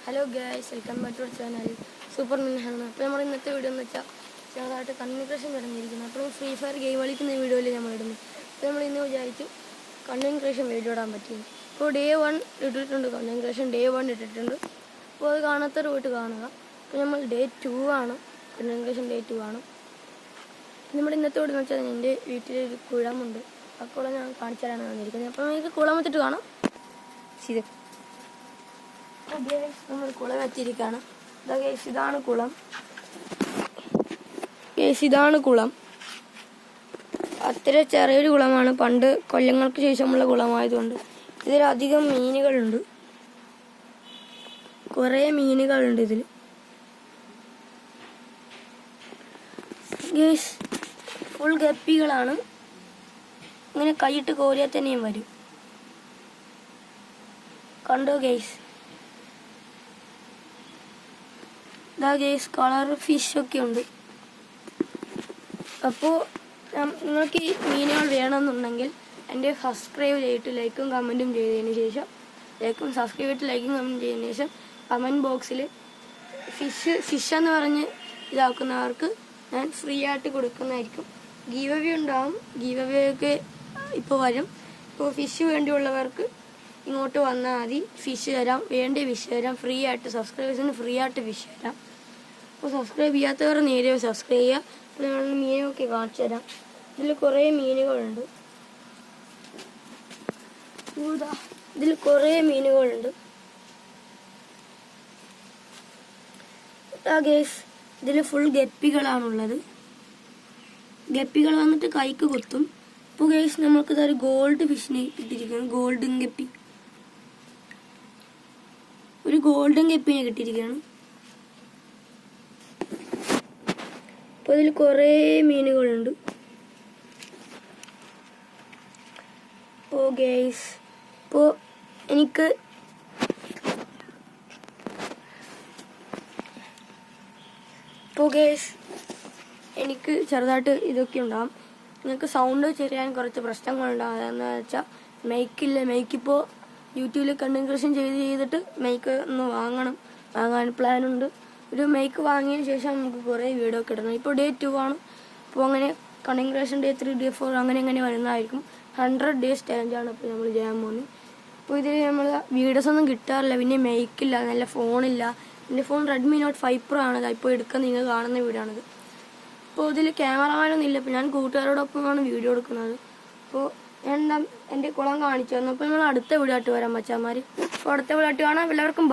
Hello guys, welcome back to channel super മിൻഹാണ്. അപ്പോൾ നമ്മൾ ഇന്നത്തെ വീഡിയോ എന്ന് വെച്ചാൽ ചെറുതായിട്ട് കമ്മ്യൂണിക്കേഷൻ തുടങ്ങിയിരിക്കുന്നു. അപ്പോൾ ഫ്രീ ഫയർ ഗെയിം കളിക്കുന്ന വീഡിയോയിൽ നമ്മൾ ഇടുന്നു. അപ്പോൾ നമ്മൾ ഇന്ന് വിചാരിച്ചു കമ്മ്യൂണിക്കേഷൻ വീഡിയോ ഇടാൻ പറ്റും. ഇപ്പോൾ ഡേ 1 ഇട്ടിട്ടുണ്ട്, കമ്മ്യൂണിക്കേഷൻ ഡേ 1 ഇട്ടിട്ടുണ്ട്. അപ്പോൾ അത് കാണാത്തവർ പോയിട്ട് കാണുക. അപ്പോൾ നമ്മൾ ഡേ 2 ആണ്, കമ്മ്യൂണിക്കേഷൻ ഡേ 2 ആണ്. നമ്മുടെ ഇന്നത്തെ വീഡിയോ എന്ന് വെച്ചാൽ എൻ്റെ വീട്ടിലൊരു കുളമുണ്ട്. ആ കുളം ഞാൻ കാണിച്ചു തരാനാണ് വന്നിരിക്കുന്നത്. അപ്പോൾ നമുക്ക് കുളം വെച്ചിട്ട് കാണാം. ശരി, നമ്മൾ കുളം വെച്ചിരിക്കുകയാണ്. ഇതാണ് കുളം. ഇതാണ് കുളം. അത്ര ചെറിയൊരു കുളമാണ്, പണ്ട് കൊല്ലങ്ങൾക്ക് ശേഷമുള്ള കുളമായതുകൊണ്ട്. ഇതിലധികം മീനുകളുണ്ട്, കുറേ മീനുകളുണ്ട് ഇതിൽ. ഫുൾ ഗപ്പികളാണ്. ഇങ്ങനെ കൈയിട്ട് കോരിയാൽ തന്നെയും വരും. കണ്ടോ ഗേസ്? കളർ ഫിഷൊക്കെ ഉണ്ട്. അപ്പോൾ നിങ്ങൾക്ക് ഈ മീനുകൾ വേണമെന്നുണ്ടെങ്കിൽ എൻ്റെ സബ്സ്ക്രൈബ് ചെയ്തിട്ട് ലൈക്കും കമൻറ്റും ചെയ്തതിന് ശേഷം സബ്സ്ക്രൈബ് ചെയ്തിട്ട് ലൈക്കും കമൻറ്റും ചെയ്തതിന് ശേഷം കമൻറ്റ് ബോക്സിൽ ഫിഷ് എന്ന് പറഞ്ഞ് ഇതാക്കുന്നവർക്ക് ഞാൻ ഫ്രീ ആയിട്ട് കൊടുക്കുന്നതായിരിക്കും. ഗീവ് അവേ ഉണ്ടാവും. ഗീവ് അവേ ഒക്കെ ഇപ്പോൾ വരും. ഇപ്പോൾ ഫിഷ് വേണ്ടിയുള്ളവർക്ക് ഇങ്ങോട്ട് വന്നാൽ മതി, ഫിഷ് തരാം. വേണ്ട ഫിഷ് തരാം ഫ്രീ ആയിട്ട്. സബ്സ്ക്രൈബേഴ്സിന് ഫ്രീ ആയിട്ട് ഫിഷ് തരാം. അപ്പോൾ സബ്സ്ക്രൈബ് ചെയ്യാത്തവർ നേരെ സബ്സ്ക്രൈബ് ചെയ്യുക. അപ്പോൾ ഞങ്ങൾ മീനൊക്കെ കാണിച്ചു തരാം. ഇതിൽ കുറേ മീനുകളുണ്ട്. ഇതിൽ കുറേ മീനുകളുണ്ട്. ഇതിൽ ഫുൾ ഗപ്പികളാണുള്ളത്. ഗപ്പികൾ വന്നിട്ട് കൈക്ക് കൊത്തും. അപ്പോൾ ഗേസ് നമ്മൾക്ക് ഇതൊരു ഗോൾഡ് ഫിഷിനെ കിട്ടിയിരിക്കുകയാണ്. ഗോൾഡൻ ഗപ്പി, ഒരു ഗോൾഡൻ ഗപ്പിനെ കിട്ടിയിരിക്കുകയാണ്. അപ്പോൾ ഇതിൽ കുറേ മീനുകളുണ്ട്. ഇപ്പോൾ എനിക്ക് ചെറുതായിട്ട് ഇതൊക്കെ ഉണ്ടാകും. നിങ്ങൾക്ക് സൗണ്ട് ചെറിയാൻ കുറച്ച് പ്രശ്നങ്ങളുണ്ടാകും. അതെന്ന് വെച്ചാൽ മൈക്കിപ്പോൾ യൂട്യൂബിൽ കമ്മ്യൂണിക്കേഷൻ ചെയ്തിട്ട് മൈക്ക് ഒന്ന് വാങ്ങാൻ പ്ലാനുണ്ട്. ഒരു മൈക്ക് വാങ്ങിയതിന് ശേഷം നമുക്ക് കുറേ വീഡിയോ ഒക്കെ ഇടണം. ഇപ്പോൾ ഡേ 2 ആണ്. അപ്പോൾ അങ്ങനെ കമ്മ്യൂണിക്കേഷൻ ഡേ 3 ഡേ 4 അങ്ങനെ വരുന്നതായിരിക്കും. 100 ഡേയ്സ് ചാലഞ്ചാണ് ഇപ്പോൾ നമ്മൾ ചെയ്യാൻ പോകുന്നത്. അപ്പോൾ ഇതിൽ നമ്മൾ വീഡിയോസ് ഒന്നും കിട്ടാറില്ല. പിന്നെ മൈക്കില്ല, നല്ല ഫോണില്ല. എൻ്റെ ഫോൺ റെഡ്മി നോട്ട് 5 Pro ആണ്. ഇപ്പോൾ എടുക്കാൻ നിങ്ങൾ കാണുന്ന വീഡിയോ ആണിത്. അപ്പോൾ ഇതിൽ ക്യാമറമാനൊന്നും ഇല്ല. ഇപ്പോൾ ഞാൻ കൂട്ടുകാരോടൊപ്പമാണ് വീഡിയോ എടുക്കുന്നത്. അപ്പോൾ ഞാൻ എൻ്റെ കുളം കാണിച്ചു തന്നു. അപ്പോൾ നമ്മൾ അടുത്ത വീഡിയോ ആയിട്ട് വരാം മച്ചാന്മാർ. അപ്പോൾ അടുത്ത വീഡിയോ ആയിട്ട് കാണാം. എല്ലാവർക്കും ബൈ.